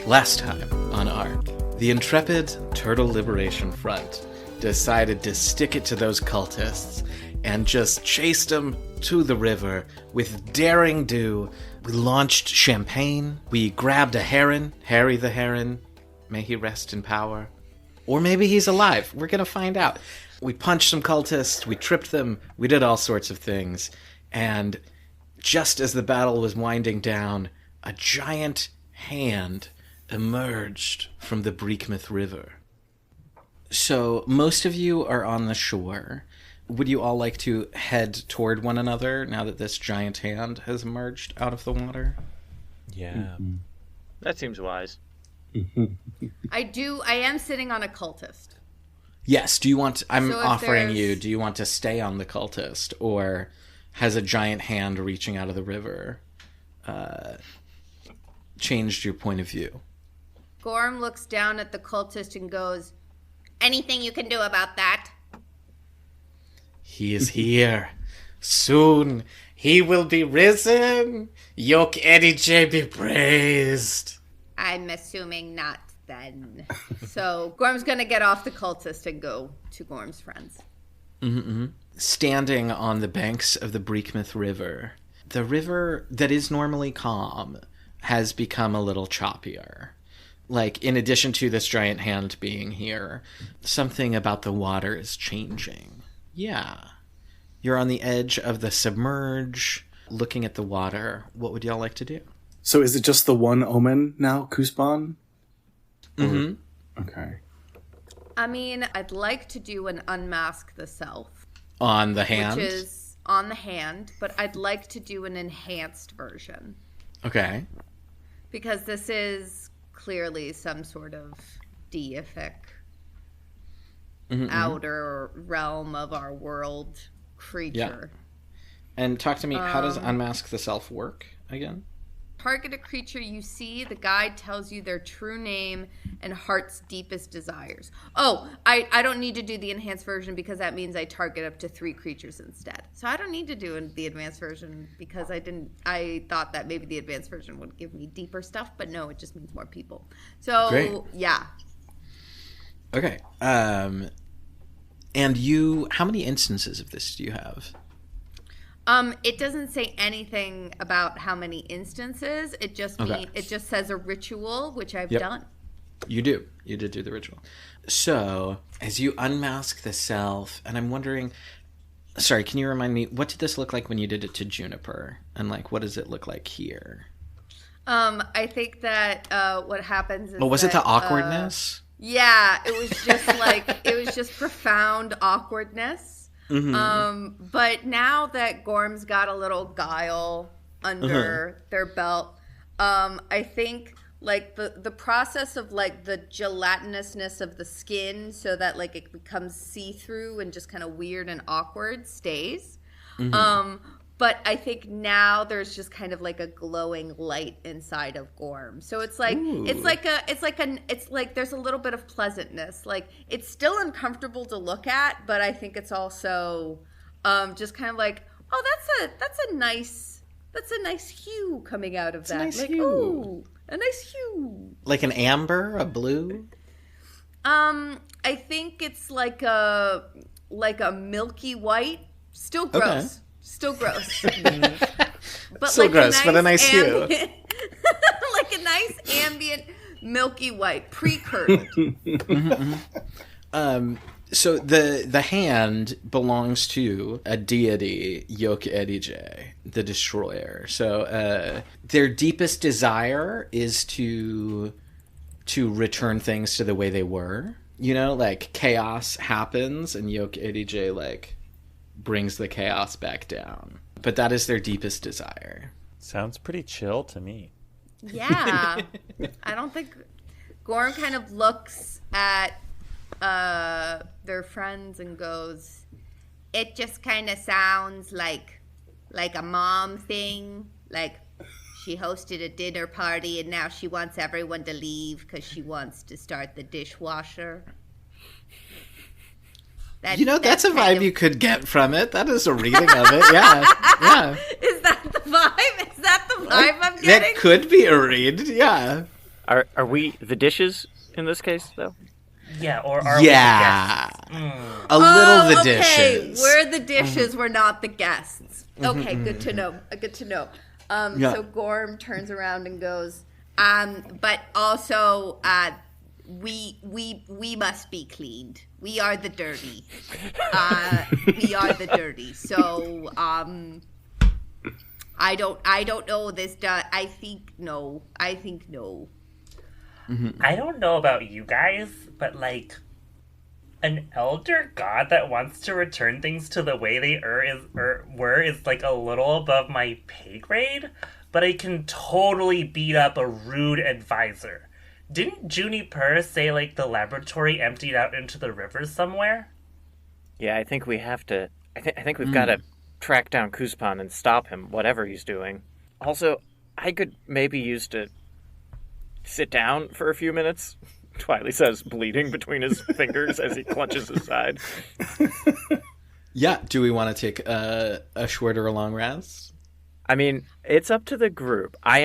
Last time on Ark, the intrepid Turtle Liberation Front decided to stick it to those cultists and just chased them to the river with daring do. We launched champagne, we grabbed a heron, Harry the Heron, may he rest in power. Or maybe he's alive, we're gonna find out. We punched some cultists, we tripped them, we did all sorts of things, and just as the battle was winding down, a giant hand emerged from the Breekmouth River. So, most of you are on the shore. Would you all like to head toward one another now that this giant hand has emerged out of the water? Yeah. Mm-hmm. That seems wise. I am sitting on a cultist. Yes, do you want... I'm So offering you, do you want to stay on the cultist, or has a giant hand reaching out of the river changed your point of view? Gorm looks down at the cultist and goes, "Anything you can do about that?" He is here. Soon he will be risen. Yok Edije be praised. I'm assuming not then. So Gorm's going to get off the cultist and go to Gorm's friends. Mm-hmm. Standing on the banks of the Breekmouth River, the river that is normally calm has become a little choppier. Like, in addition to this giant hand being here, something about the water is changing. Yeah. You're on the edge of the submerge, looking at the water. What would y'all like to do? So is it just the one omen now, Kuspan? Mm-hmm. Okay. I mean, I'd like to do an unmask the self. On the hand? Which is on the hand, but I'd like to do an enhanced version. Okay. Because this is clearly some sort of deific outer realm of our world creature. Yeah. And talk to me, how does Unmask the Self work again? Target a creature you see. The guide tells you their true name and heart's deepest desires. Oh, I don't need to do the enhanced version because that means I target up to 3 creatures instead. So I don't need to do the advanced version because I thought that maybe the advanced version would give me deeper stuff, but no, it just means more people. So, Great. Yeah. Okay. And you, how many instances of this do you have? It doesn't say anything about how many instances. It just it just says a ritual, which I've done. You do. You did do the ritual. So, as you unmask the self, and I'm wondering, sorry, can you remind me, what did this look like when you did it to Juniper? And, like, what does it look like here? I think that what happens is was it the awkwardness? Yeah, it was just like, it was just profound awkwardness. Mm-hmm. But now that Gorm's got a little guile under their belt, I think like the process of like the gelatinousness of the skin so that like it becomes see-through and just kind of weird and awkward stays. But I think now there's just kind of like a glowing light inside of Gorm. So it's like it's like there's a little bit of pleasantness. Like it's still uncomfortable to look at, but I think it's also just kind of like, oh, that's a nice hue coming out of that. Nice like hue. ooh, a nice hue. Like an amber, a blue? I think it's like a milky white. Still gross. Okay. Still gross. But Still like gross, but a nice hue. Like a nice ambient milky white, pre-curdled. So the hand belongs to a deity, Yok Edije, the destroyer. So their deepest desire is to return things to the way they were. You know, like chaos happens and Yok Edije like brings the chaos back down. But that is their deepest desire. Sounds pretty chill to me. Yeah. I don't think... Gorm kind of looks at their friends and goes, it just kind of sounds like a mom thing. Like she hosted a dinner party and now she wants everyone to leave because she wants to start the dishwasher. That's a vibe you could get from it. That is a reading of it. Yeah. Is that the vibe? Is that the vibe I'm getting? That could be a read. Yeah. Are we the dishes in this case, though? Yeah, or are Yeah. we the guests? A little the okay. dishes. We're the dishes. We're not the guests. Okay, good to know. Good to know. Yeah. So Gorm turns around and goes, but also, we must be cleaned. We are the dirty. We are the dirty. So, I don't know this. I think no. I don't know about you guys, but like an elder god that wants to return things to the way they were is like a little above my pay grade, but I can totally beat up a rude advisor. Didn't Juniper say like the laboratory emptied out into the river somewhere? Yeah, I think we have to. I think we've got to track down Kuzpan and stop him, whatever he's doing. Also, I could maybe use to sit down for a few minutes. Twili says, bleeding between his fingers as he clutches his side. Yeah, do we want to take a short or a long rest? I mean, it's up to the group. I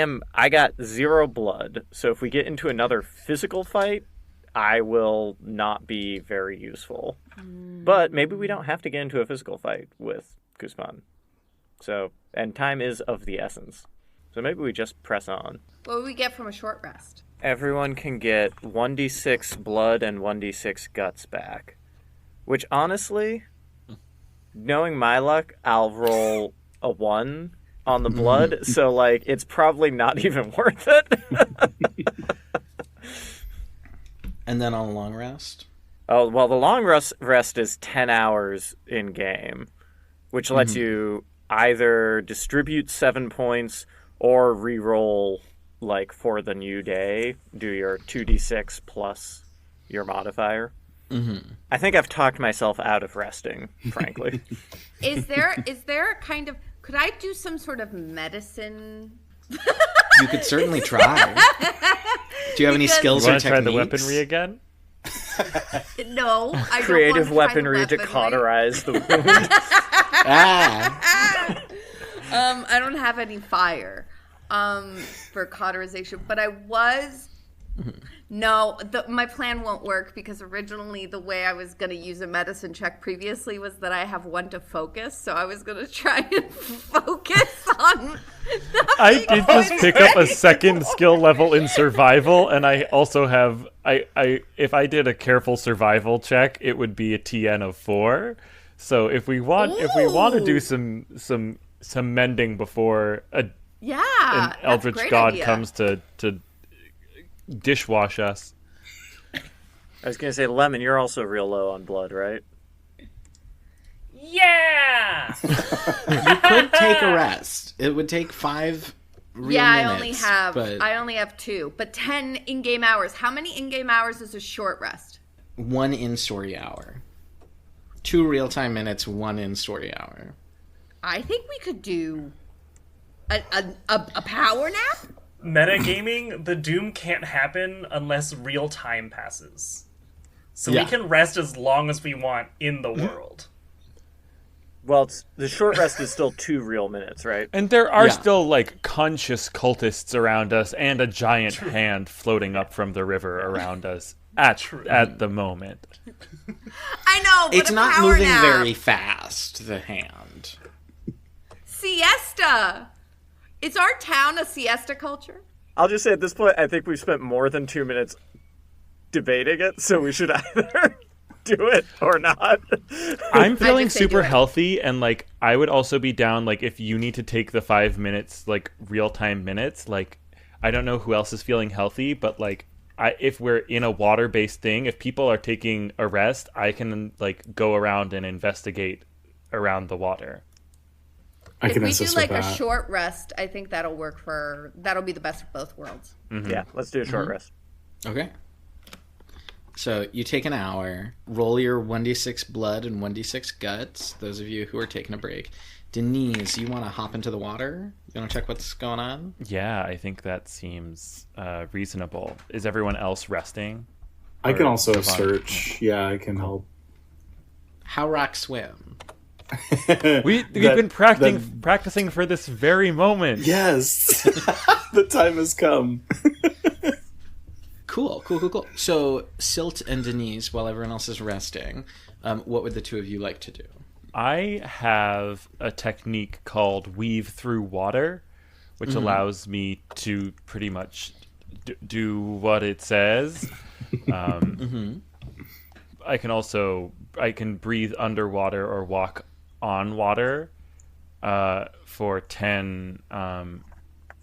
got 0 blood, so if we get into another physical fight, I will not be very useful. But maybe we don't have to get into a physical fight with Kuzpan. So, and time is of the essence. So maybe we just press on. What would we get from a short rest? Everyone can get 1d6 blood and 1d6 guts back. Which, honestly, knowing my luck, I'll roll a 1 on the blood, so, like, it's probably not even worth it. And then on a long rest? Oh, well, the long rest is 10 hours in-game, which lets you either distribute 7 points or re-roll, like, for the new day, do your 2d6 plus your modifier. I think I've talked myself out of resting, frankly. Is there a kind of... Could I do some sort of medicine? You could certainly try. Do you have any skills You or want to try techniques? the weaponry again? No, I don't Creative want to try the weaponry to cauterize the wound. I don't have any fire for cauterization, but I was... No, my plan won't work because originally the way I was going to use a medicine check previously was that I have 1 to focus, so I was going to try and focus on... I did just pick up a second skill level in survival, and I also have... if I did a careful survival check, it would be a TN of 4. So if we want to do some mending before an eldritch god comes to dishwash us. I was going to say, Lemon, you're also real low on blood, right? Yeah! You could take a rest. It would take 5 real minutes. I only have 2, but 10 in-game hours. How many in-game hours is a short rest? 1 in-story hour. 2 real-time minutes, 1 in-story hour. I think we could do a power nap? Metagaming, the doom can't happen unless real time passes. So we Yeah. can rest as long as we want in the world. Well, the short rest is still 2 real minutes, right? And there are still, like, conscious cultists around us and a giant hand floating up from the river around us at the moment. I know, but It's a not power moving nap. very fast, the hand. Siesta! Is our town a siesta culture? I'll just say at this point, I think we've spent more than 2 minutes debating it, so we should either do it or not. I'm feeling just say do super it. healthy, and, like, I would also be down, like, if you need to take the 5 minutes, like, real-time minutes, like, I don't know who else is feeling healthy, but, like, if we're in a water-based thing, if people are taking a rest, I can, like, go around and investigate around the water. I If can we do assist like with a that. short rest, I think that'll work that'll be the best of both worlds. Yeah, let's do a short rest. Okay. So you take an hour, roll your 1d6 blood and 1d6 guts, those of you who are taking a break. Deniz, you want to hop into the water? You want to check what's going on? Yeah, I think that seems reasonable. Is everyone else resting? I can Or also Jovane? search. Yeah, I can help. How rock swim? We've been practicing for this very moment. Yes, the time has come. Cool. So, Silt and Deniz, while everyone else is resting, what would the two of you like to do? I have a technique called Weave Through Water, which allows me to pretty much do what it says. I can breathe underwater or walk on water for 10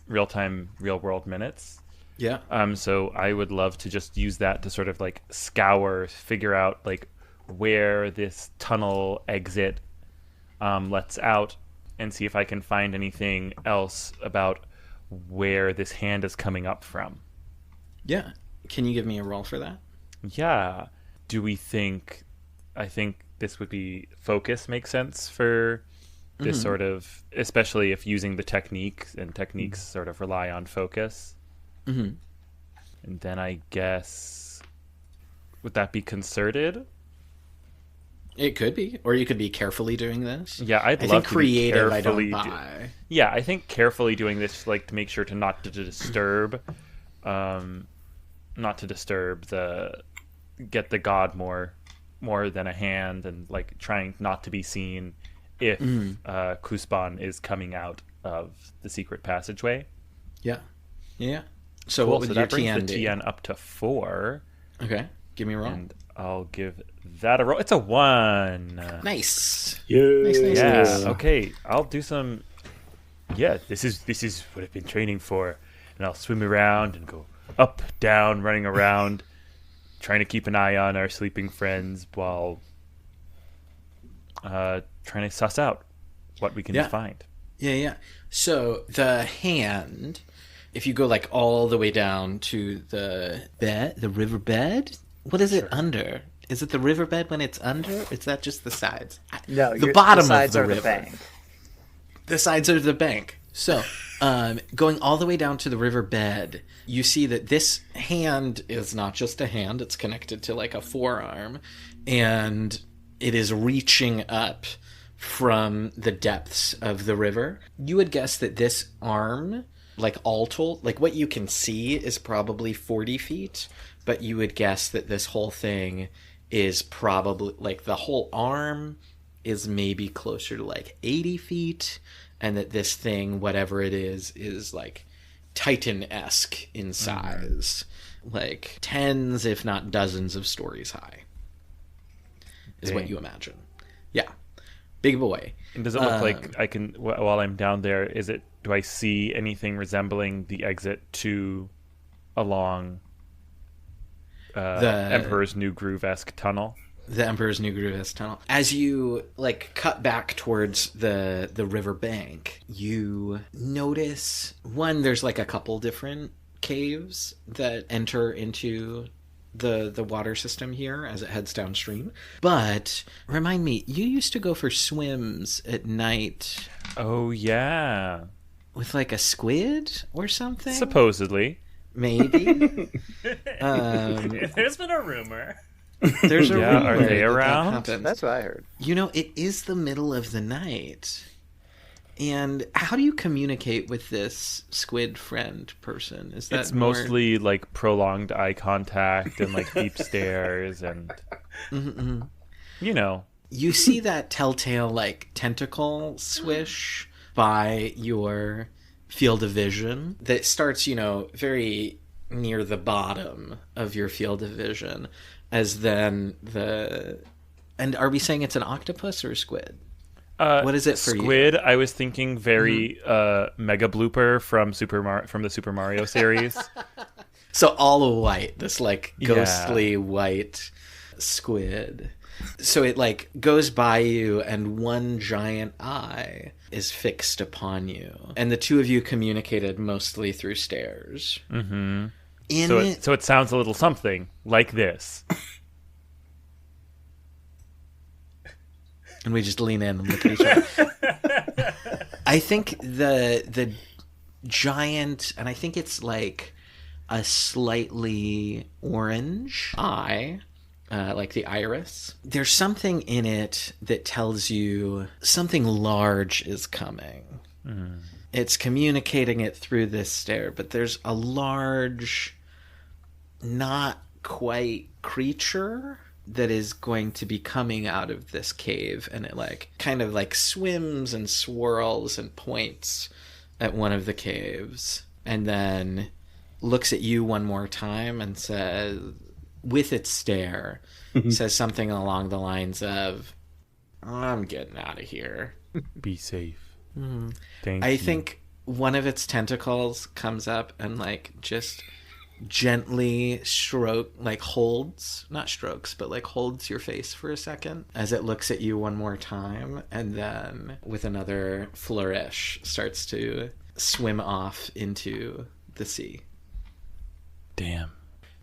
real-world minutes. Yeah. So I would love to just use that to sort of like figure out like where this tunnel exit lets out, and see if I can find anything else about where this hand is coming up from. Yeah. Can you give me a roll for that? Yeah. I think this would be focus makes sense for this sort of, especially if using the techniques sort of rely on focus. And then I guess, would that be concerted? It could be, or you could be carefully doing this. Yeah, I think think creative. I don't buy. buy. Yeah, I think carefully doing this, like to make sure not to disturb get the god more than a hand, and like trying not to be seen if Kuspan is coming out of the secret passageway. Yeah. So Cool, what would so your that brings TN the be? TN up to 4. Okay, give me a roll. And I'll give that a roll. It's a 1. Nice. Yeah. Yeah. Okay. I'll do some. Yeah. This is what I've been training for, and I'll swim around and go up, down, running around, trying to keep an eye on our sleeping friends while trying to suss out what we can find. Yeah. So the hand, if you go like all the way down to the riverbed, what is it under? Is it the riverbed when it's under? Is that just the sides? No, the bottom the sides of are the river. the bank. The sides of the bank. So, going all the way down to the riverbed, you see that this hand is not just a hand, it's connected to like a forearm, and it is reaching up from the depths of the river. You would guess that this arm, like altal, like what you can see is probably 40 feet, but you would guess that this whole thing is probably, like the whole arm is maybe closer to like 80 feet, and that this thing, whatever it is like Titan-esque in size. Like tens, if not dozens of stories high, is what you imagine. Yeah. Big boy. And does it look like I can, while I'm down there, do I see anything resembling the exit to a long Emperor's New Groove-esque tunnel? The Emperor's New Groove-esque tunnel. As you like cut back towards the river bank, you notice there's like a couple different caves that enter into the water system here as it heads downstream. But remind me, you used to go for swims at night. Oh yeah, with like a squid or something? Supposedly. Maybe. There's been a rumor. There's a rumor. Are they around? That's what I heard. You know, it is the middle of the night. And how do you communicate with this squid friend person? Is that it's mostly like prolonged eye contact and like deep stares and you know. You see that telltale like tentacle swish by your field of vision that starts, very near the bottom of your field of vision, as then and are we saying it's an octopus or a squid? What is it for you? Squid, I was thinking very Mega Blooper from the Super Mario series. So all white, this like ghostly white squid. So it like goes by you, and one giant eye is fixed upon you, and the two of you communicated mostly through stares. Mm-hmm. So it sounds a little something like this. And we just lean in and look at each other. I think the giant, and I think it's like a slightly orange eye, like the iris. There's something in it that tells you something large is coming. Mm. It's communicating it through this stare, but there's a large not quite creature that is going to be coming out of this cave, and it like kind of like swims and swirls and points at one of the caves, and then looks at you one more time and says, with its stare, says something along the lines of, I'm getting out of here. Be safe. I think one of its tentacles comes up and like just gently holds, not strokes, but like holds your face for a second as it looks at you one more time, and then with another flourish starts to swim off into the sea. Damn.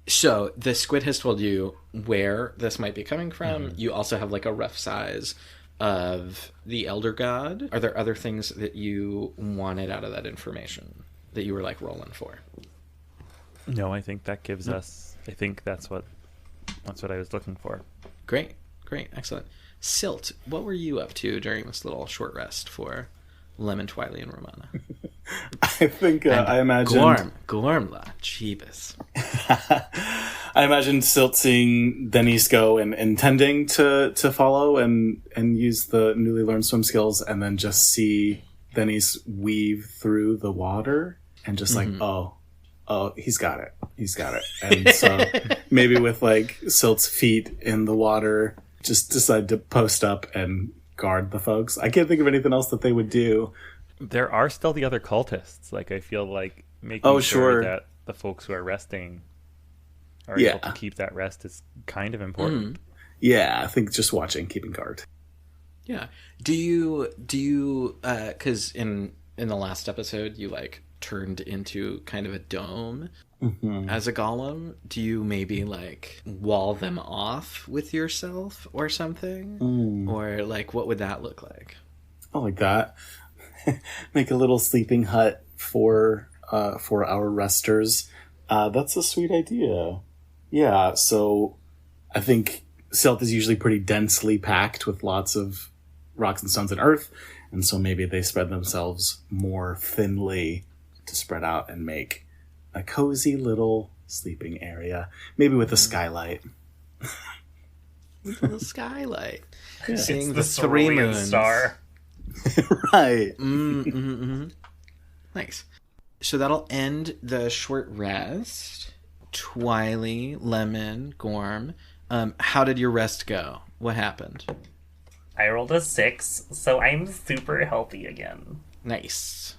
So the squid has told you where this might be coming from. You also have like a rough size of the elder god. Are there other things that you wanted out of that information that you were like rolling for? No, I think that gives us. I think that's what I was looking for. Great, excellent. Silt, what were you up to during this little short rest for Lemon, Twili, and Romana? I think I imagined Gorm, la Jeebus. I imagined Silt seeing Deniz go and intending to follow and use the newly learned swim skills, and then just see Deniz weave through the water and just like, oh, he's got it. And so maybe with like Silt's feet in the water, just decide to post up and guard the folks. I can't think of anything else that they would do. There are still the other cultists. Like, I feel like making sure that the folks who are resting are able to keep that rest is kind of important. Yeah, I think just watching, keeping guard. Yeah. Do you because in the last episode you like turned into kind of a dome as a golem. Do you maybe like wall them off with yourself or something? Or like what would that look like? I like that. Make a little sleeping hut for our resters. That's a sweet idea. Yeah, so I think Silt is usually pretty densely packed with lots of rocks and stones and earth, and so maybe they spread themselves more thinly to spread out and make a cozy little sleeping area, maybe with a skylight. Little skylight. Yeah. Seeing It's the three cerulean moons. star. Right. Nice. So that'll end the short rest. Twili, Lemon, Gorm. How did your rest go? What happened? I rolled a 6, so I'm super healthy again. Nice.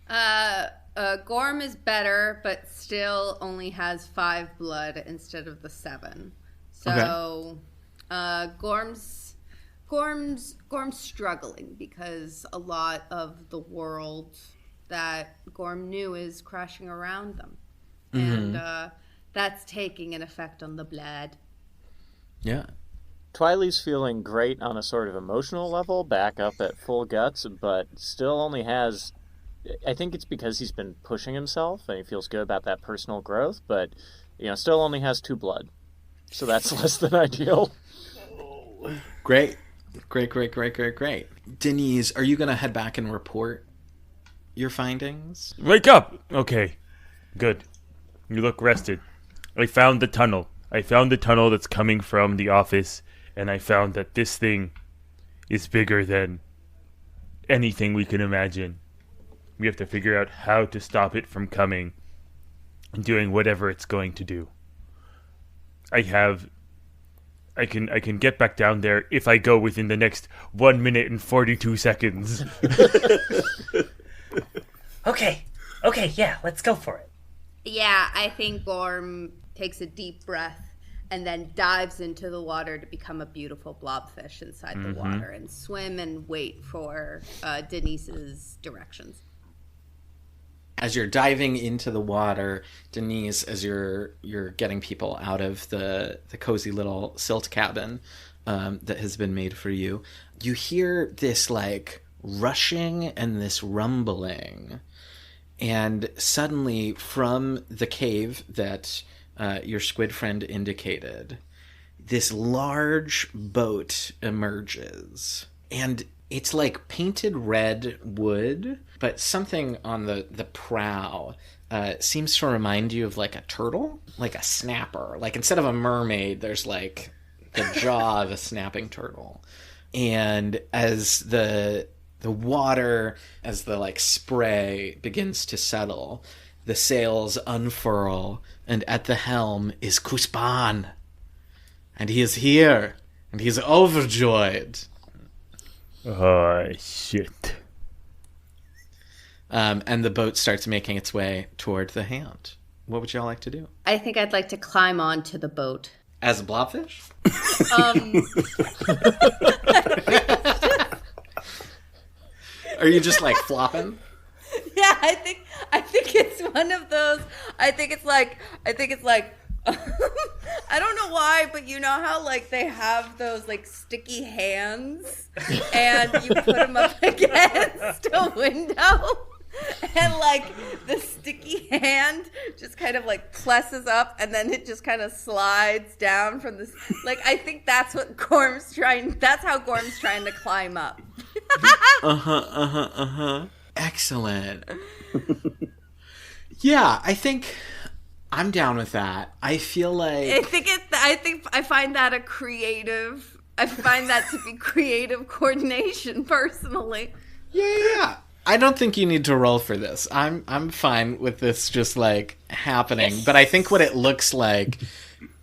Gorm is better, but still only has 5 blood instead of the 7. So, Gorm's struggling because a lot of the world that Gorm knew is crashing around them, and that's taking an effect on the blood. Yeah. Twili's feeling great on a sort of emotional level, back up at full guts, but still only has... I think it's because he's been pushing himself, and he feels good about that personal growth, but, still only has 2 blood. So that's less than ideal. Great. Deniz, are you going to head back and report your findings? Wake up! Okay. Good. You look rested. I found the tunnel. That's coming from the office, and I found that this thing is bigger than anything we can imagine. We have to figure out how to stop it from coming and doing whatever it's going to do. I can get back down there if I go within the next 1 minute and 42 seconds. Okay, yeah, let's go for it. Yeah, I think Gorm takes a deep breath and then dives into the water to become a beautiful blobfish inside the water and swim and wait for Deniz's directions. As you're diving into the water, Deniz, as you're getting people out of the cozy little silt cabin that has been made for you, you hear this like rushing and this rumbling, and suddenly from the cave that your squid friend indicated, this large boat emerges, and it's like painted red wood, but something on the prow seems to remind you of like a turtle, like a snapper. Like instead of a mermaid, there's like the jaw of a snapping turtle. And as the water, as the like spray begins to settle, the sails unfurl, and at the helm is Kuspan. And he is here, and he's overjoyed. Oh, shit. And the boat starts making its way toward the hand. What would y'all like to do? I think I'd like to climb onto the boat. As a blobfish? Are you just like flopping? Yeah, I think it's one of those. I think it's like I don't know why, but you know how like they have those like sticky hands and you put them up against a window and like the sticky hand just kind of like presses up and then it just kind of slides down from this. Like I think that's what that's how Gorm's trying to climb up. Excellent. Yeah, I think I'm down with that. I feel like I find that I find that to be creative coordination personally. Yeah. I don't think you need to roll for this. I'm fine with this just like happening, but I think what it looks like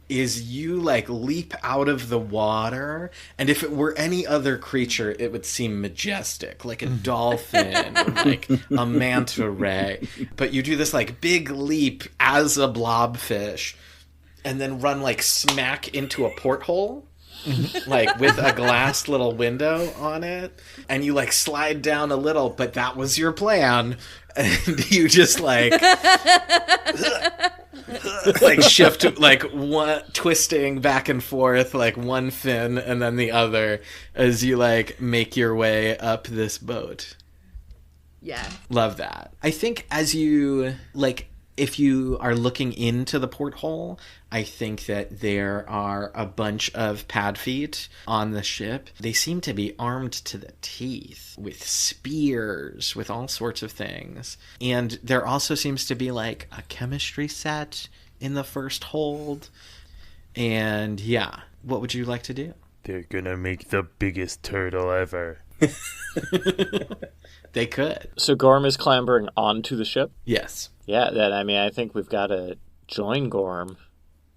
is you like leap out of the water, and if it were any other creature, it would seem majestic, like a dolphin or like a manta ray. But you do this like big leap as a blobfish, and then run like smack into a porthole, like with a glass little window on it, and you like slide down a little, but that was your plan, and you just like like shift like one twisting back and forth like one fin and then the other as you like make your way up this boat. Yeah. Love that. I think as you like if you are looking into the porthole, I think that there are a bunch of pad feet on the ship. They seem to be armed to the teeth with spears, with all sorts of things. And there also seems to be like a chemistry set in the first hold. And yeah, what would you like to do? They're gonna make the biggest turtle ever. They could. So Gorm is clambering onto the ship? Yes. Yeah, then I think we've got to join Gorm,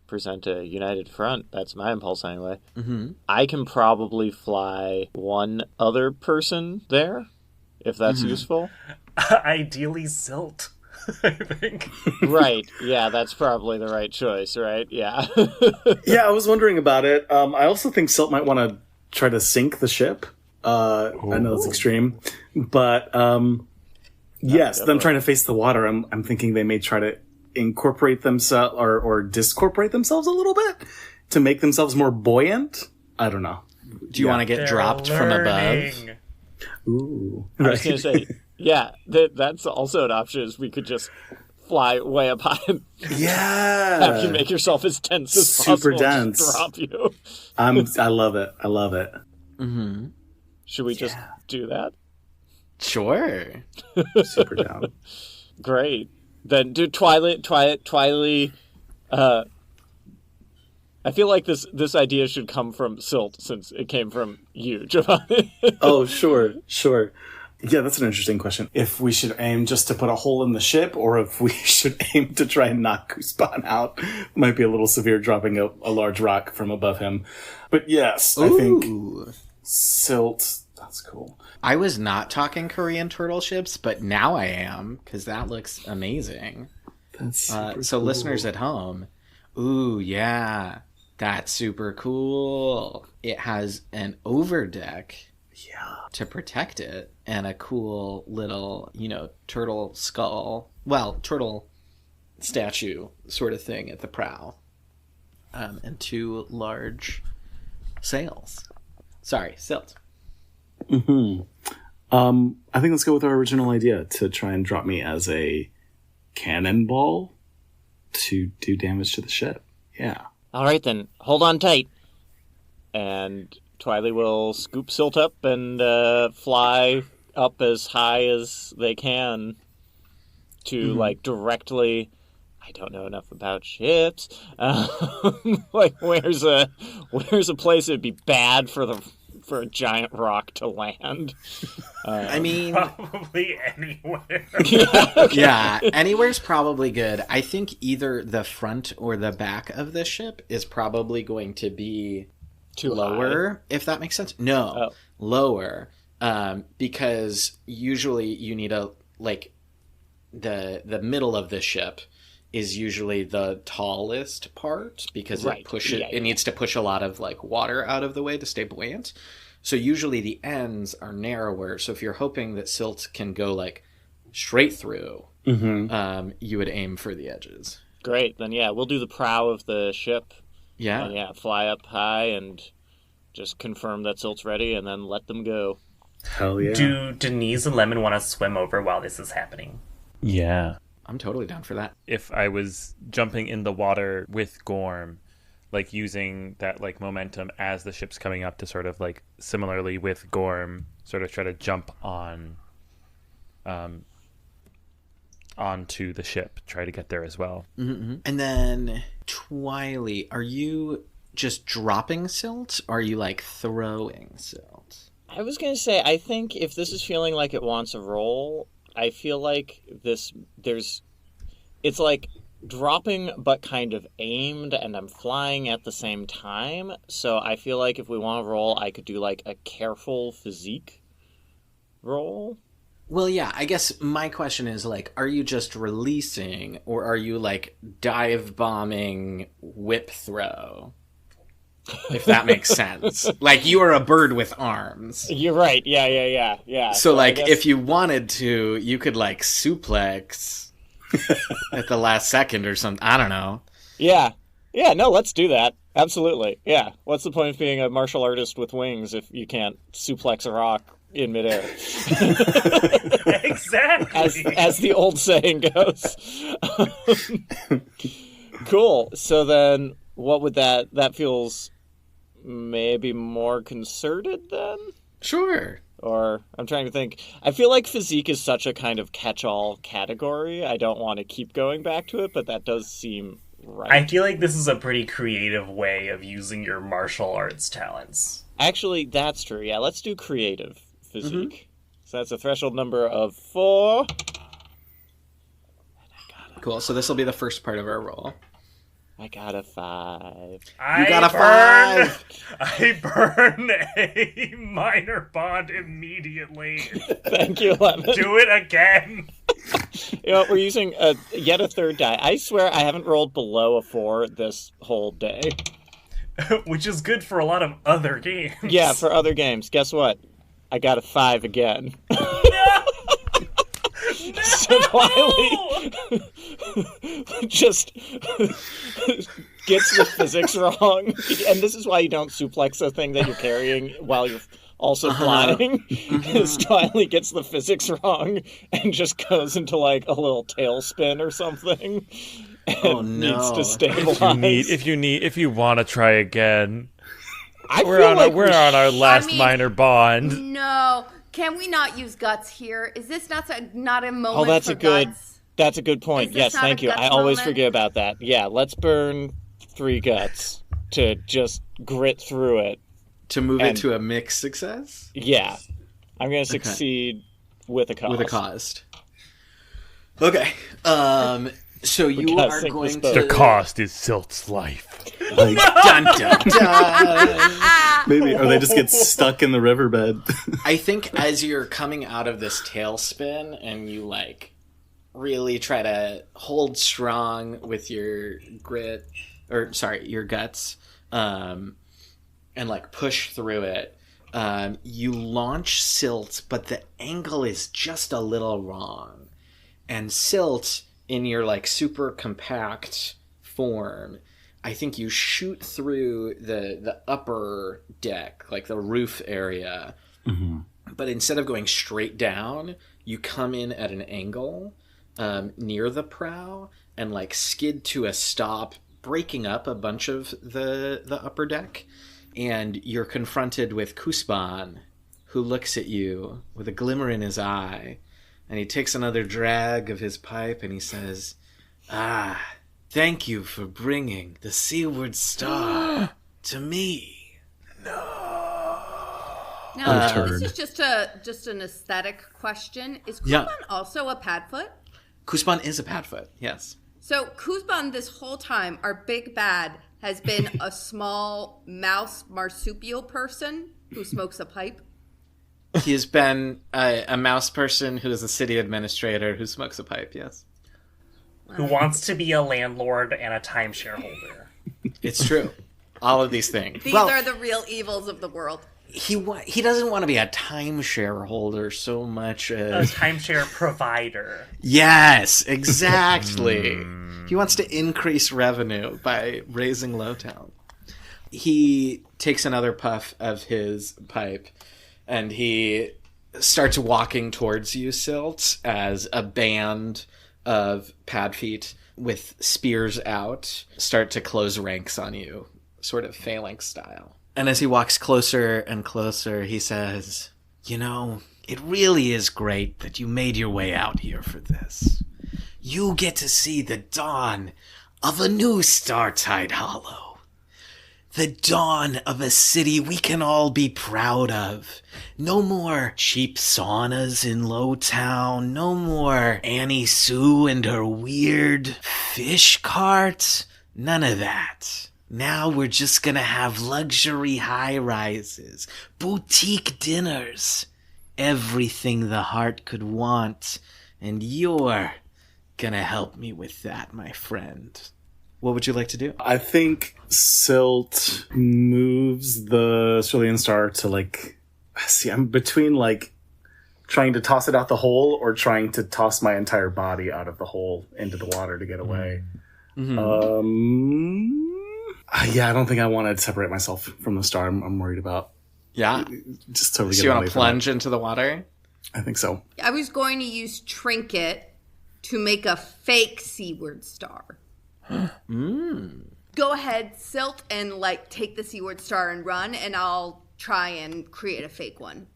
present a united front. That's my impulse anyway. Mm-hmm. I can probably fly one other person there, if that's useful. Ideally Silt, I think. Right, yeah, that's probably the right choice, right? Yeah. Yeah, I was wondering about it. I also think Silt might want to try to sink the ship. I know it's extreme, but yes, them trying to face the water. I'm thinking they may try to incorporate themselves or discorporate themselves a little bit to make themselves more buoyant. I don't know. Do you want to get dropped from above? Ooh, I was going to say, yeah, that's also an option. Is we could just fly way up high and have you make yourself as dense as super possible. dense. Just drop you. I love it. I love it. Mm-hmm. Should we just do that? Sure. Super down. Great. Then do Twili. I feel like this idea should come from Silt since it came from you, Jovane. Oh, sure. Yeah, that's an interesting question. If we should aim just to put a hole in the ship, or if we should aim to try and knock Kuspan out. Might be a little severe dropping a large rock from above him. But yes, I think Silt, that's cool. I was not talking Korean turtle ships, but now I am, because that looks amazing. That's super so cool. listeners at home, ooh, yeah, that's super cool. It has an overdeck to protect it, and a cool little, turtle skull, turtle statue sort of thing at the prow, and two large sails. Sorry, Silt. Mm-hmm. I think let's go with our original idea to try and drop me as a cannonball to do damage to the ship. Yeah. All right, then. Hold on tight. And Twili will scoop Silt up and fly up as high as they can to like directly. I don't know enough about ships. Like, where's a place it'd be bad for a giant rock to land? I mean, Probably anywhere. yeah, anywhere's probably good. I think either the front or the back of the ship is probably going to be Too lower, if that makes sense. No, lower, because usually you need the middle of the ship is usually the tallest part because it needs to push a lot of like water out of the way to stay buoyant. So usually the ends are narrower. So if you're hoping that Silt can go like straight through, you would aim for the edges. Great. Then we'll do the prow of the ship. Yeah. And fly up high and just confirm that Silt's ready and then let them go. Hell yeah. Do Deniz and Lemon want to swim over while this is happening? Yeah. I'm totally down for that. If I was jumping in the water with Gorm, like using that like momentum as the ship's coming up to sort of like similarly with Gorm, sort of try to jump onto the ship, try to get there as well. Mm-hmm. And then Twili, are you just dropping Silt? Or are you like throwing Silt? I was going to say, I think if this is feeling like it wants a roll, I feel like it's like dropping but kind of aimed, and I'm flying at the same time. So I feel like if we want to roll, I could do like a careful physique roll. Well, yeah, I guess my question is like, are you just releasing or are you like dive bombing whip throw? If that makes sense. Like, you are a bird with arms. You're right. Yeah. So like, if you wanted to, you could, like, suplex at the last second or something. I don't know. Yeah, no, let's do that. Absolutely. Yeah. What's the point of being a martial artist with wings if you can't suplex a rock in midair? Exactly. As the old saying goes. Cool. So then, what would that feels maybe more concerted then? Sure. Or I'm trying to think. I feel like physique is such a kind of catch-all category. I don't want to keep going back to it, but that does seem right. I feel like this is a pretty creative way of using your martial arts talents. Actually, that's true. Yeah, let's do creative physique. So that's a threshold number of 4. Cool. So this will be the first part of our roll. I got a 5. You got a 5. I burn a minor bond immediately. Thank you, Lemon. Do it again. You know, we're using yet a third die. I swear I haven't rolled below a 4 this whole day. Which is good for a lot of other games. Yeah, for other games. Guess what? I got a 5 again. So Twili just gets the physics wrong. And this is why you don't suplex a thing that you're carrying while you're also flying. Is Twili gets the physics wrong and just goes into like a little tailspin or something. And needs to stabilize. If you want to try again, we're on our last minor bond. No. Can we not use guts here? Is this not a moment for guts? That's a good point. Yes, thank you. I always forget about that. Yeah, let's burn 3 guts to just grit through it. To move it to a mixed success? Yeah. I'm going to succeed with a cost. With a cost. Okay. So you are going to... The cost is Silt's life. Like, dun, dun, dun. Maybe, or they just get stuck in the riverbed. I think as you're coming out of this tailspin and you like really try to hold strong with your your guts, and like push through it, you launch Silt, but the angle is just a little wrong. And Silt, in your like super compact form, I think you shoot through the upper deck, like the roof area, but instead of going straight down, you come in at an angle near the prow and like skid to a stop, breaking up a bunch of the upper deck, and you're confronted with Kusban, who looks at you with a glimmer in his eye, And he takes another drag of his pipe and he says, thank you for bringing the seaward star to me. Now, this is just an aesthetic question. Is Kuzban also a Padfoot? Kuzban is a Padfoot, yes. So Kuzban this whole time, our big bad, has been a small mouse marsupial person who smokes a pipe. He has been a mouse person who is a city administrator who smokes a pipe, yes. Who wants to be a landlord and a timeshare holder. It's true. All of these things. These are the real evils of the world. He doesn't want to be a timeshare holder so much as... A timeshare provider. Yes, exactly. He wants to increase revenue by raising Lowtown. He takes another puff of his pipe, and he starts walking towards you, Silt, as a band of pad feet with spears out start to close ranks on you, sort of phalanx style. And as he walks closer and closer, he says, you know, it really is great that you made your way out here for this. You get to see the dawn of a new Startide Hollow. The dawn of a city we can all be proud of. No more cheap saunas in Lowtown. No more Annie Sue and her weird fish cart. None of that. Now we're just gonna have luxury high-rises, boutique dinners, everything the heart could want, and you're gonna help me with that, my friend. What would you like to do? I think Silt moves the Cerulean Star to, see, I'm between, trying to toss it out the hole or trying to toss my entire body out of the hole into the water to get away. Mm-hmm. Yeah, I don't think I want to separate myself from the star. I'm worried about. Yeah? Just totally. So you want to plunge into the water? I think so. I was going to use Trinket to make a fake seaward star. Go ahead, Silt, and take the seaward star and run, and I'll try and create a fake one.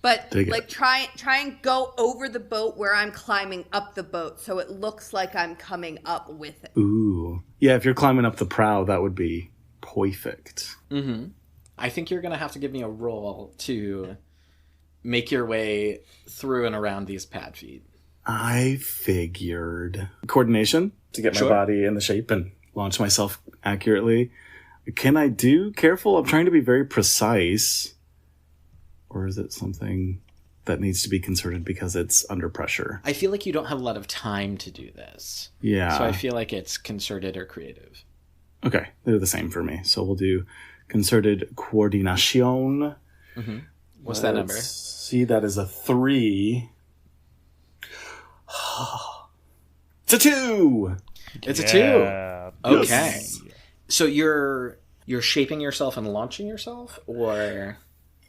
But try and go over the boat where I'm climbing up the boat, so it looks like I'm coming up with it. Ooh, yeah. If you're climbing up the prow, that would be perfect. Mm-hmm. I think you're gonna have to give me a roll to make your way through and around these pad feet. I figured coordination to get my body in the shape and launch myself accurately. Can I do careful? I'm trying to be very precise. Or is it something that needs to be concerted because it's under pressure? I feel like you don't have a lot of time to do this. Yeah. So I feel like it's concerted or creative. Okay, they're the same for me. So we'll do concerted coordination. Mm-hmm. What's that number? See, that is a 3. It's a 2! It's a 2. Okay. Yes. So you're shaping yourself and launching yourself, or...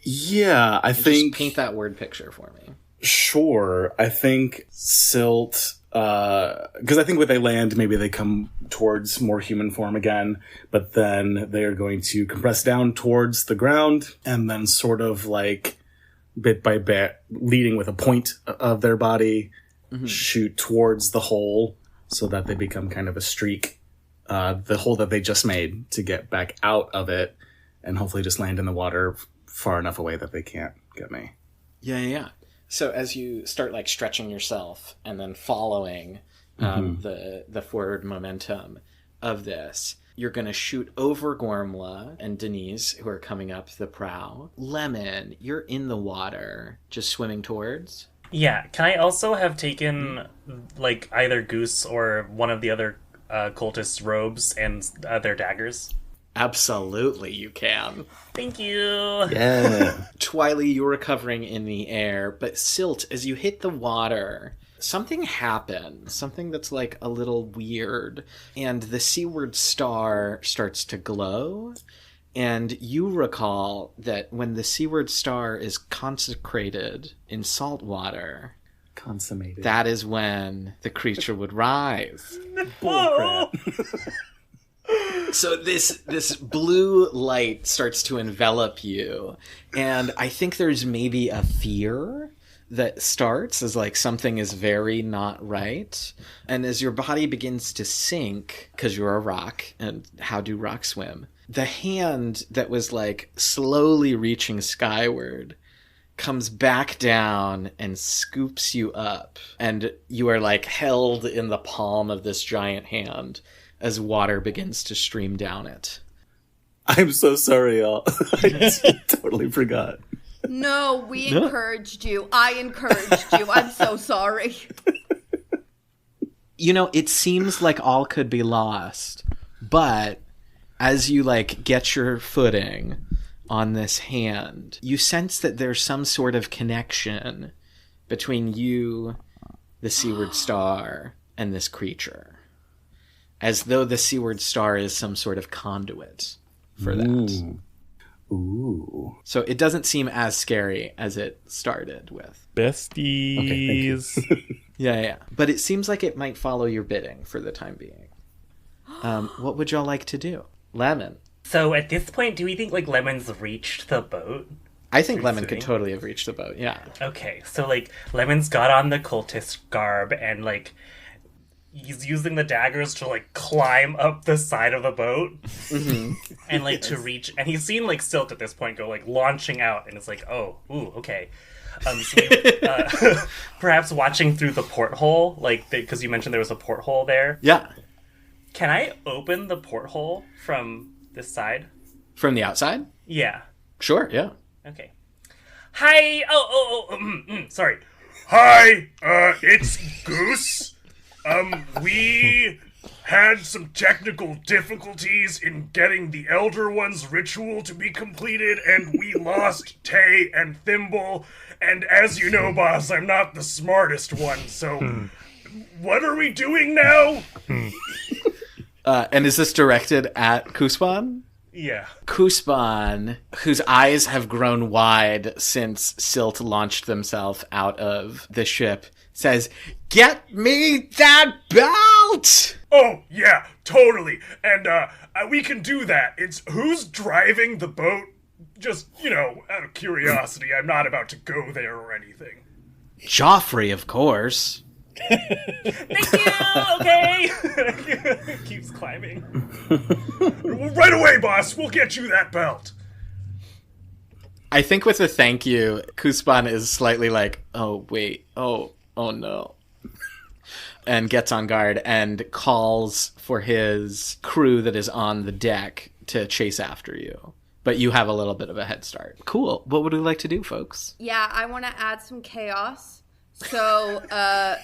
Yeah, I think... Just paint that word picture for me. Sure. I think Silt... Because I think when they land, maybe they come towards more human form again, but then they are going to compress down towards the ground, and then sort of bit by bit, leading with a point of their body, shoot towards the hole so that they become kind of a streak. The hole that they just made to get back out of it, and hopefully just land in the water far enough away that they can't get me. Yeah. So as you start stretching yourself and then following the forward momentum of this, you're going to shoot over Gormla and Deniz, who are coming up the prow. Lemon, you're in the water, just swimming towards. Yeah. Can I also have taken either Goose or one of the other cultists' robes and their daggers? Absolutely, you can. Thank you. Yeah. Twili, you're recovering in the air, but Silt, as you hit the water, something happens. Something that's a little weird. And the seaward star starts to glow. And you recall that when the seaward star is consecrated in salt water... Consummated. That is when the creature would rise. Bullcrap. So this blue light starts to envelop you, and I think there's maybe a fear that starts as like something is very not right. And as your body begins to sink, because you're a rock, and how do rocks swim? The hand that was like slowly reaching skyward comes back down and scoops you up. And you are like held in the palm of this giant hand as water begins to stream down it. I'm so sorry, y'all. I totally forgot. No, we encouraged you. I encouraged you. I'm so sorry. You know, it seems like all could be lost, but as you like get your footing on this hand, you sense that there's some sort of connection between you, the Seaward Star, and this creature. As though the Seaward Star is some sort of conduit for that. Ooh. So it doesn't seem as scary as it started with. Besties. Okay, Yeah. But it seems like it might follow your bidding for the time being. What would y'all like to do? Lemon. So at this point, do we think like Lemon's reached the boat? I think Lemon could totally have reached the boat, yeah. Okay, so like Lemon's got on the cultist garb and like he's using the daggers to like climb up the side of the boat and like to reach, and he's seen like Silt at this point go like launching out, and it's like, oh, ooh, okay. So perhaps watching through the porthole, like because you mentioned there was a porthole there. Yeah. Can I open the porthole from this side? From the outside? Yeah. Sure, yeah. Okay. Hi. Sorry. Hi. It's Goose. We had some technical difficulties in getting the Elder One's ritual to be completed, and we lost Tay and Thimble. And as you know, boss, I'm not the smartest one, so what are we doing now? And is this directed at Kuspan? Yeah. Kuspan, whose eyes have grown wide since Silt launched themselves out of the ship, says, "Get me that belt!" Oh, yeah, totally. And we can do that. It's who's driving the boat? Just, out of curiosity, I'm not about to go there or anything. Joffrey, of course. Thank you, okay. Keeps climbing. Right away, boss. We'll get you that belt. I think with a thank you, Kuspan is slightly like, oh, wait, oh no. And gets on guard and calls for his crew that is on the deck to chase after you. But you have a little bit of a head start. Cool. What would we like to do, folks? Yeah, I want to add some chaos. So,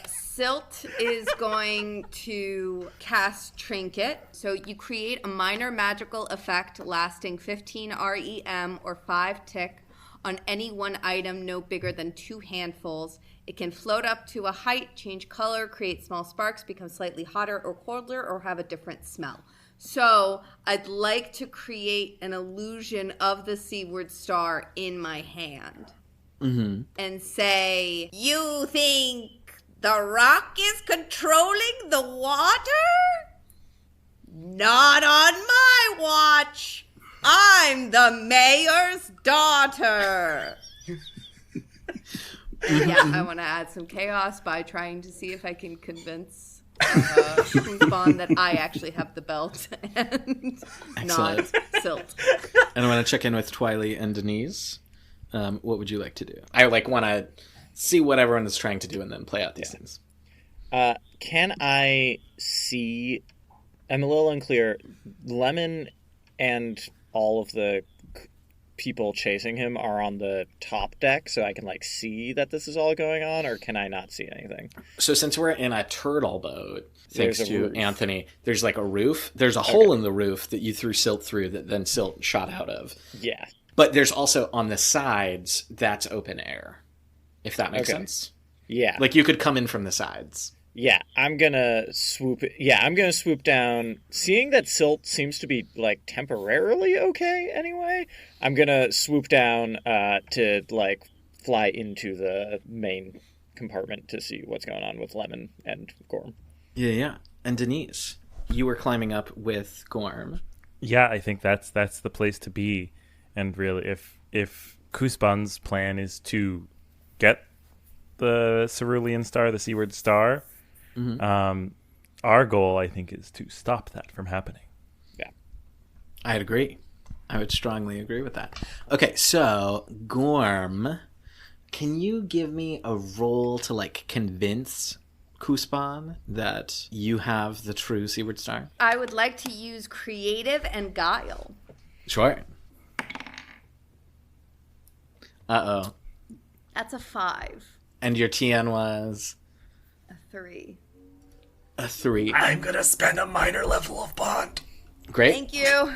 Silt is going to cast Trinket. So you create a minor magical effect lasting 15 REM or 5 tick on any one item no bigger than 2 handfuls. It can float up to a height, change color, create small sparks, become slightly hotter or colder, or have a different smell. So I'd like to create an illusion of the Seaward Star in my hand. And say, you think the rock is controlling the water? Not on my watch. I'm the mayor's daughter. Yeah, I want to add some chaos by trying to see if I can convince Kuspan that I actually have the belt and not Silt. And I want to check in with Twili and Deniz. What would you like to do? I want to see what everyone is trying to do and then play out these things. Can I see... I'm a little unclear. Lemon and all of the people chasing him are on the top deck, so I can see that this is all going on, or can I not see anything? So since we're in a turtle boat, thanks to roof. Anthony, there's a roof. There's a hole in the roof that you threw Silt through that then Silt shot out of. Yeah. But there's also on the sides, that's open air, if that makes sense. Yeah. You could come in from the sides. Yeah, I'm gonna swoop down. Seeing that Silt seems to be, temporarily okay anyway, I'm gonna swoop down to, fly into the main compartment to see what's going on with Lemon and Gorm. Yeah. And Deniz, you were climbing up with Gorm. Yeah, I think that's the place to be. And really, if Kuspan's plan is to get the cerulean star, the seaward star. Our goal, I think, is to stop that from happening. Yeah, I'd agree. I would strongly agree with that. Okay, so Gorm, can you give me a roll to like convince Kuspan that you have the true seaward star? I would like to use creative and guile. Sure. Uh-oh. That's a 5. And your TN was? A 3. A 3. I'm gonna spend a minor level of bond. Great. Thank you.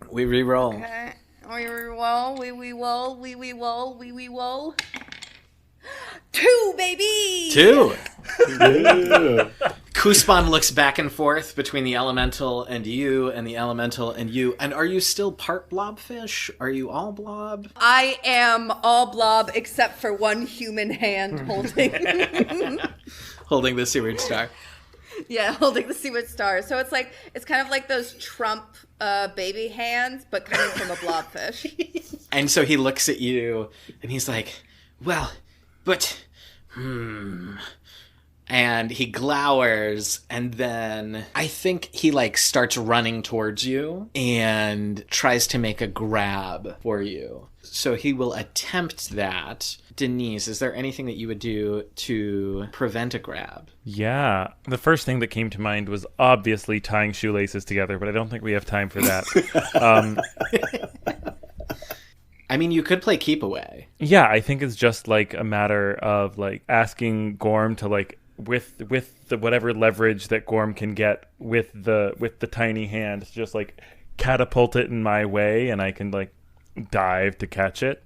We re-roll. Okay. We re-roll. We roll. 2, baby! 2. Yeah. Kuspan looks back and forth between the elemental and you, and the elemental and you. And are you still part blobfish? Are you all blob? I am all blob except for one human hand Holding the seaward star. Yeah, holding the seaward star. So it's kind of like those Trump baby hands, but coming from a blobfish. And so he looks at you, and he's like, well, but, And he glowers, and then I think he, like, starts running towards you and tries to make a grab for you. So he will attempt that. Deniz, is there anything that you would do to prevent a grab? Yeah. The first thing that came to mind was obviously tying shoelaces together, but I don't think we have time for that. I mean, you could play keep away. Yeah, I think it's just, like, a matter of, like, asking Gorm to, like, with the whatever leverage that Gorm can get with the tiny hand, just, like, catapult it in my way, and I can, like, dive to catch it.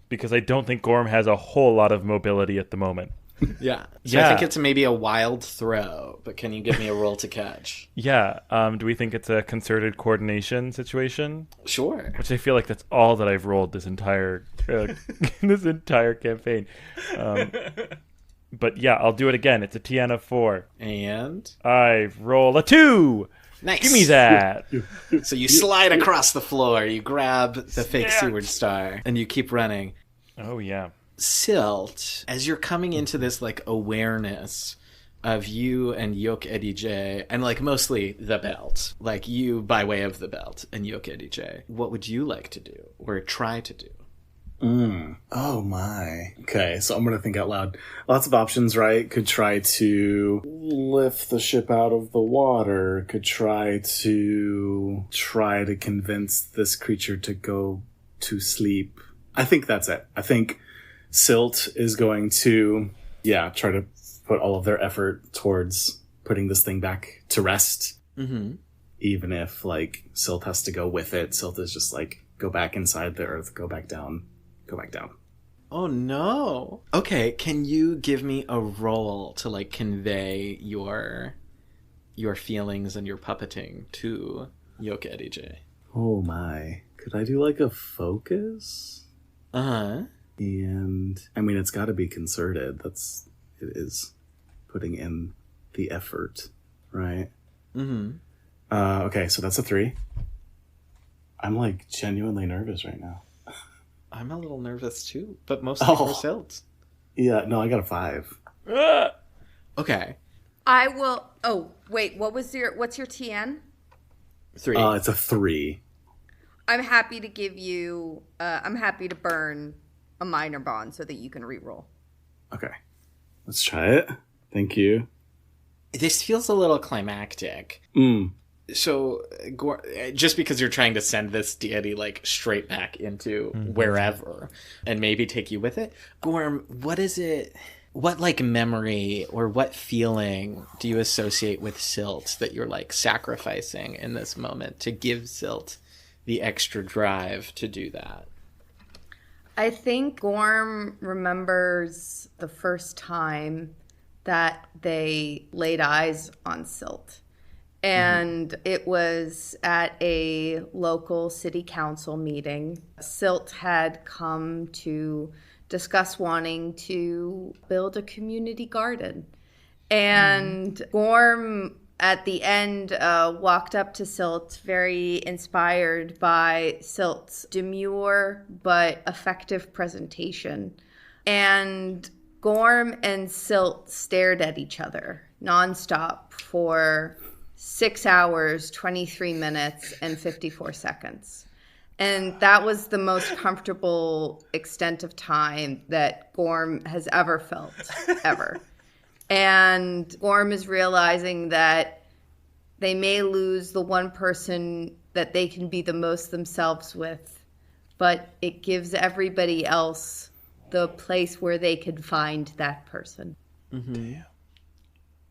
Because I don't think Gorm has a whole lot of mobility at the moment. Yeah. So I think it's maybe a wild throw, but can you give me a roll to catch? Yeah. Do we think it's a concerted coordination situation? Sure. Which I feel like that's all that I've rolled this entire campaign. But yeah, I'll do it again. It's a TN of 4. And? I roll a 2! Nice. Give me that! So you slide across the floor, you grab the fake seaward star, and you keep running. Oh, yeah. Silt, as you're coming into this, like, awareness of you and Yok Edije, and, like, mostly the belt, like, you by way of the belt and Yok Edije, what would you like to do or try to do? Oh my. Okay, so I'm gonna think out loud. Lots of options, right? Could try to lift the ship out of the water. Could try to convince this creature to go to sleep. I think that's it. I think Silt is going to, try to put all of their effort towards putting this thing back to rest. Even if, like, Silt has to go with it. Silt is just like, go back inside the earth, go back down. Oh no. Okay, can you give me a roll to, like, convey your feelings and your puppeting to Yok Edije? Oh my. Could I do, like, a focus? Uh-huh. And, I mean, it's gotta be concerted. It is putting in the effort, right? Okay, so that's a 3. I'm, like, genuinely nervous right now. I'm a little nervous too, but mostly for Silt. Yeah, no, I got a 5. Okay. I will. Oh, wait. What's your TN? 3. It's a 3. I'm happy to give you. I'm happy to burn a minor bond so that you can reroll. Okay, let's try it. Thank you. This feels a little climactic. So, just because you're trying to send this deity, like, straight back into wherever and maybe take you with it, Gorm, what is it? What, like, memory or what feeling do you associate with Silt that you're, like, sacrificing in this moment to give Silt the extra drive to do that? I think Gorm remembers the first time that they laid eyes on Silt. And it was at a local city council meeting. Silt had come to discuss wanting to build a community garden. And Gorm, at the end, walked up to Silt, very inspired by Silt's demure but effective presentation. And Gorm and Silt stared at each other nonstop for 6 hours, 23 minutes, and 54 seconds. And that was the most comfortable extent of time that Gorm has ever felt, ever. And Gorm is realizing that they may lose the one person that they can be the most themselves with, but it gives everybody else the place where they can find that person. Mm-hmm.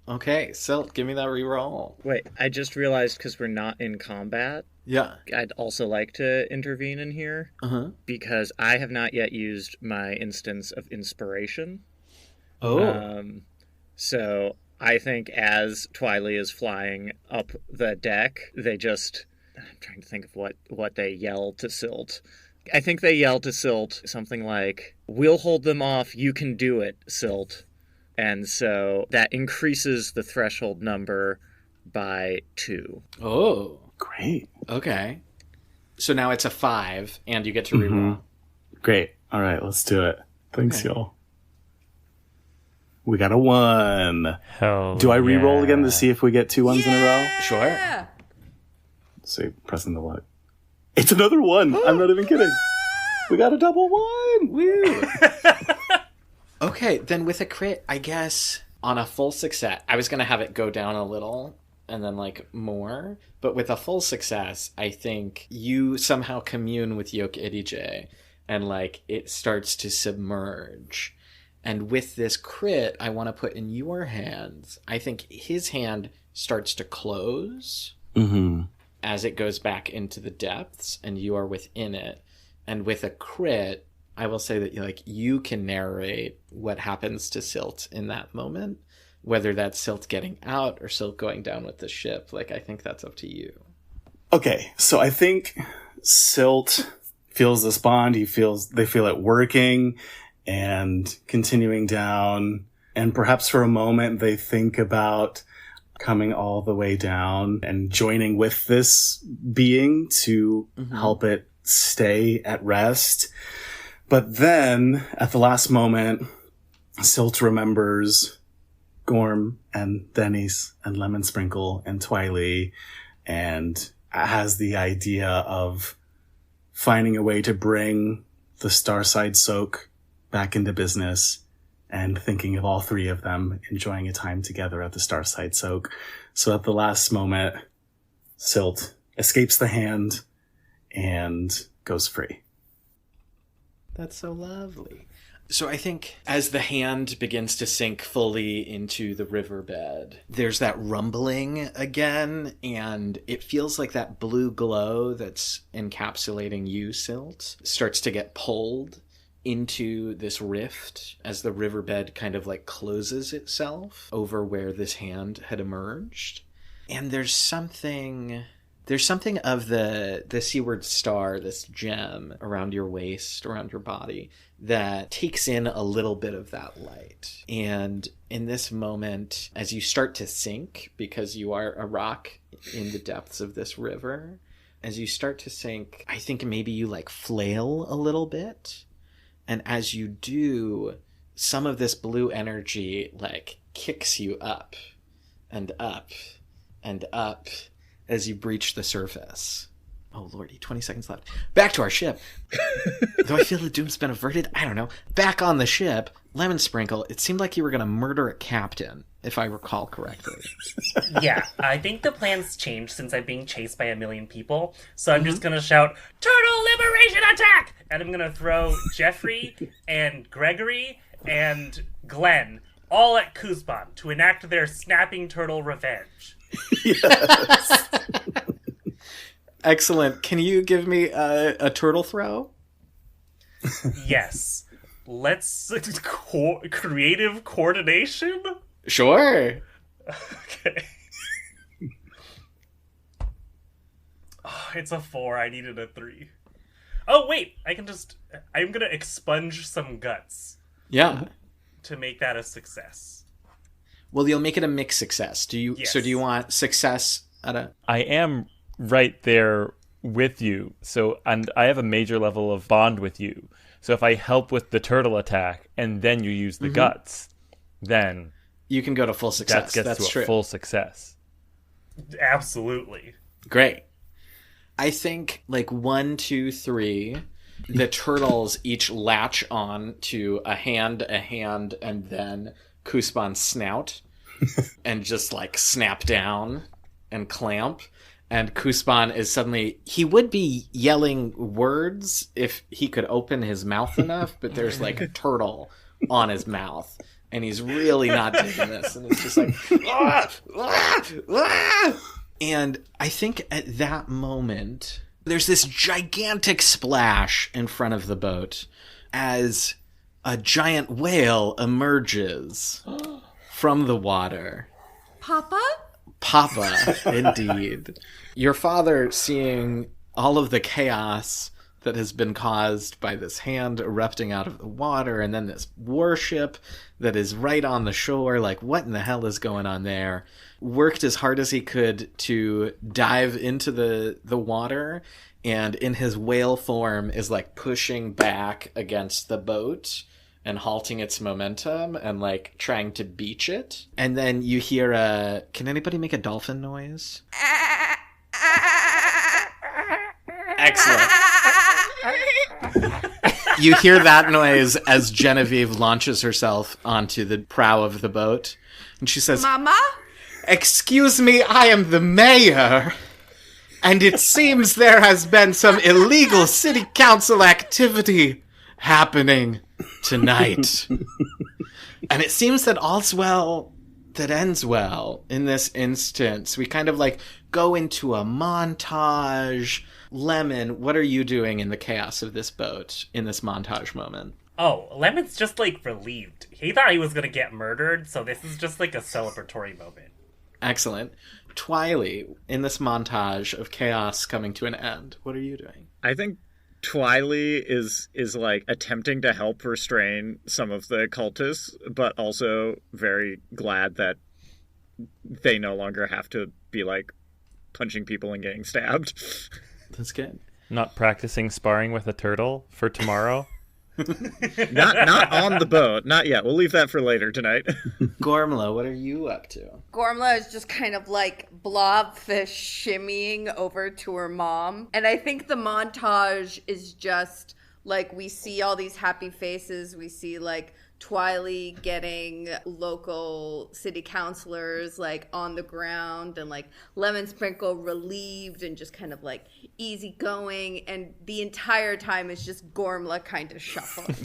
Okay, Silt, give me that reroll. Wait, I just realized because we're not in combat, Yeah. I'd also like to intervene in here because I have not yet used my instance of inspiration. Oh. So I think as Twili is flying up the deck, they just... I'm trying to think of what they yell to Silt. I think they yell to Silt something like, "We'll hold them off, you can do it, Silt." And so that increases the threshold number by 2. Oh. Great. Okay. So now it's a 5, and you get to reroll. Great. All right, let's do it. Thanks, y'all. We got a 1. Hell Do I re-roll yeah. again to see if we get 2 ones in a row? Sure. So pressing the luck. It's another 1. I'm not even kidding. We got a double 1. Woo. Okay, then with a crit, I guess on a full success, I was going to have it go down a little and then like more, but with a full success, I think you somehow commune with Yok Edije and like it starts to submerge. And with this crit, I want to put in your hands. I think his hand starts to close as it goes back into the depths and you are within it. And with a crit, I will say that you can narrate what happens to Silt in that moment, whether that's Silt getting out or Silt going down with the ship. I think that's up to you. Okay, so I think Silt feels this bond. They feel it working and continuing down. And perhaps for a moment they think about coming all the way down and joining with this being to help it stay at rest. But then, at the last moment, Silt remembers Gorm and Deniz and Lemon Sprinkle and Twili and has the idea of finding a way to bring the Starside Soak back into business and thinking of all 3 of them enjoying a time together at the Starside Soak. So at the last moment, Silt escapes the hand and goes free. That's so lovely. So I think as the hand begins to sink fully into the riverbed, there's that rumbling again, and it feels like that blue glow that's encapsulating you, Silt, starts to get pulled into this rift as the riverbed kind of closes itself over where this hand had emerged. And there's something of the seaward star, this gem around your waist, around your body, that takes in a little bit of that light. And in this moment, as you start to sink, because you are a rock in the depths of this river, as you start to sink, I think maybe you flail a little bit. And as you do, some of this blue energy kicks you up and up and up as you breach the surface. Oh, lordy, 20 seconds left. Back to our ship. Though I feel the doom's been averted, I don't know. Back on the ship, Lemon Sprinkle, it seemed like you were going to murder a captain, if I recall correctly. Yeah, I think the plan's changed since I'm being chased by a million people. So I'm just going to shout, "Turtle Liberation Attack!" And I'm going to throw Jeffrey and Gregory and Glenn all at Kuzban to enact their snapping turtle revenge. Yes. Excellent. Can you give me a turtle throw? Yes. Let's creative coordination? Sure. Okay. Oh, it's a 4. I needed a 3. Oh, wait. I'm going to expunge some guts Yeah. to make that a success. Well, you'll make it a mixed success. Yes. So do you want success at a... I am right there with you. So, and I have a major level of bond with you. So if I help with the turtle attack and then you use the guts, then You can go to full success. that gets That's to true. a full success. Absolutely. Great. I think 1, 2, 3, the turtles each latch on to a hand, and then Kuspan's snout, and just snap down and clamp. And Kuspan is suddenly, he would be yelling words if he could open his mouth enough, but there's a turtle on his mouth, and he's really not digging this, and it's just ah, ah, ah. And I think at that moment, there's this gigantic splash in front of the boat as a giant whale emerges from the water. Papa? Papa, indeed. Your father, seeing all of the chaos that has been caused by this hand erupting out of the water, and then this warship that is right on the shore, what in the hell is going on there, worked as hard as he could to dive into the water, and in his whale form is pushing back against the boat and halting its momentum and trying to beach it. And then you hear can anybody make a dolphin noise? Excellent. You hear that noise as Genevieve launches herself onto the prow of the boat. And she says, Mama? "Excuse me, I am the mayor. And it seems there has been some illegal city council activity happening tonight. And it seems that all's well that ends well in this instance. We kind of go into a montage. Lemon, what are you doing in the chaos of this boat in this montage moment?" Oh, Lemon's just relieved. He thought he was gonna get murdered, so this is just a celebratory moment. Excellent. Twili, in this montage of chaos coming to an end, what are you doing? I think Twili is attempting to help restrain some of the cultists, but also very glad that they no longer have to be punching people and getting stabbed. That's good. Not practicing sparring with a turtle for tomorrow? Not on the boat. Not yet. We'll leave that for later tonight. Gormla, what are you up to? Gormla is just kind of blobfish shimmying over to her mom. And I think the montage is just we see all these happy faces. We see Twili getting local city councilors on the ground, and Lemon Sprinkle relieved and just kind of easy going, and the entire time is just Gormla kind of shuffling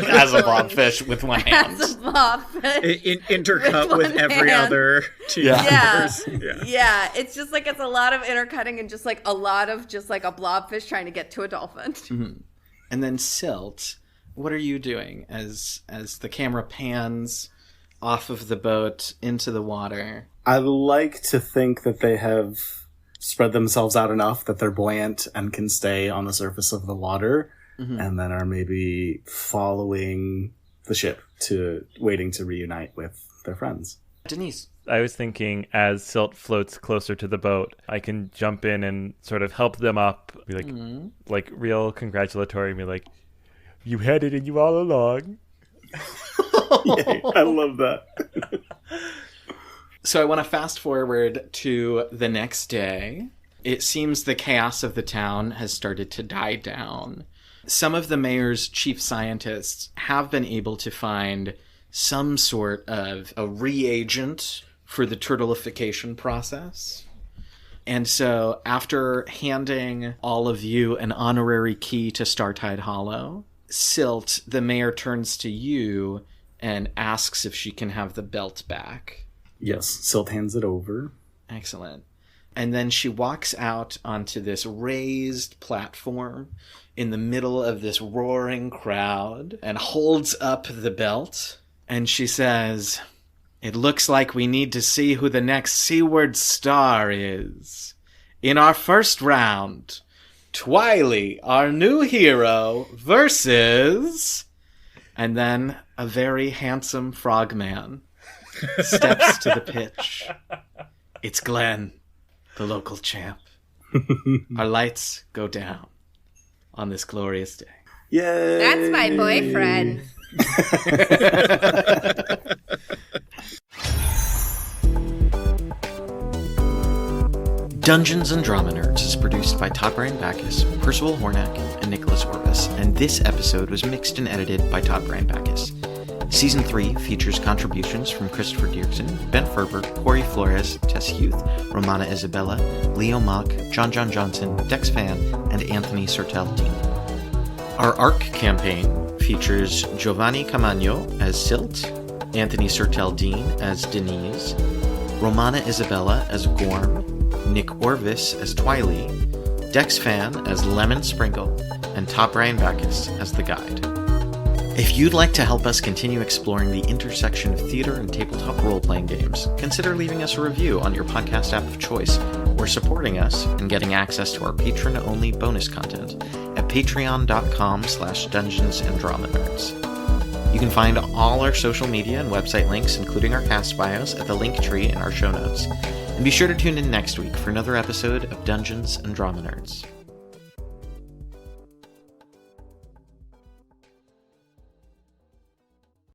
As a blobfish with one hand. as a blobfish Intercut with every hand. other team Yeah. members. Yeah, it's just it's a lot of intercutting and just a lot of just a blobfish trying to get to a dolphin. Mm-hmm. And then Silt, what are you doing as the camera pans off of the boat into the water? I like to think that they have spread themselves out enough that they're buoyant and can stay on the surface of the water, and then are maybe following the ship waiting to reunite with their friends. Deniz. I was thinking as Silt floats closer to the boat, I can jump in and sort of help them up, be real congratulatory, be "You had it in you all along." Yay, I love that. So I want to fast forward to the next day. It seems the chaos of the town has started to die down. Some of the mayor's chief scientists have been able to find some sort of a reagent for the turtleification process. And so after handing all of you an honorary key to Startide Hollow, Silt, the mayor, turns to you and asks if she can have the belt back. Yes, Silt hands it over. Excellent. And then she walks out onto this raised platform in the middle of this roaring crowd and holds up the belt. And she says, "It looks like we need to see who the next Seaward Star is. In our first round, Twili, our new hero, versus..." And then a very handsome frogman steps to the pitch. It's Glenn, the local champ. Our lights go down on this glorious day. Yay! That's my boyfriend. Dungeons and Drama Nerds is produced by Todd Brian Backus, Percival Hornak, and Nicholas Orvis, and this episode was mixed and edited by Todd Brian Backus. Season 3 features contributions from Christopher Diercksen, Ben Ferber, Kory Flores, Tess Huth, Romana Isabella, Leo Mock, Jon Jon Johnson, Dex Phan, and Anthony Sertel Dean. Our ARC campaign features Jovane Camaaño as Silt, Anthony Sertel Dean as Deniz, Romana Isabella as Gorm, Nick Orvis as Twili, Dex Phan as Lemon Sprinkle, and Todd Brian Backus as the Guide. If you'd like to help us continue exploring the intersection of theater and tabletop role-playing games, consider leaving us a review on your podcast app of choice, or supporting us and getting access to our patron-only bonus content at patreon.com/Dungeons and Drama Nerds. You can find all our social media and website links, including our cast bios, at the link tree in our show notes. And be sure to tune in next week for another episode of Dungeons and Drama Nerds.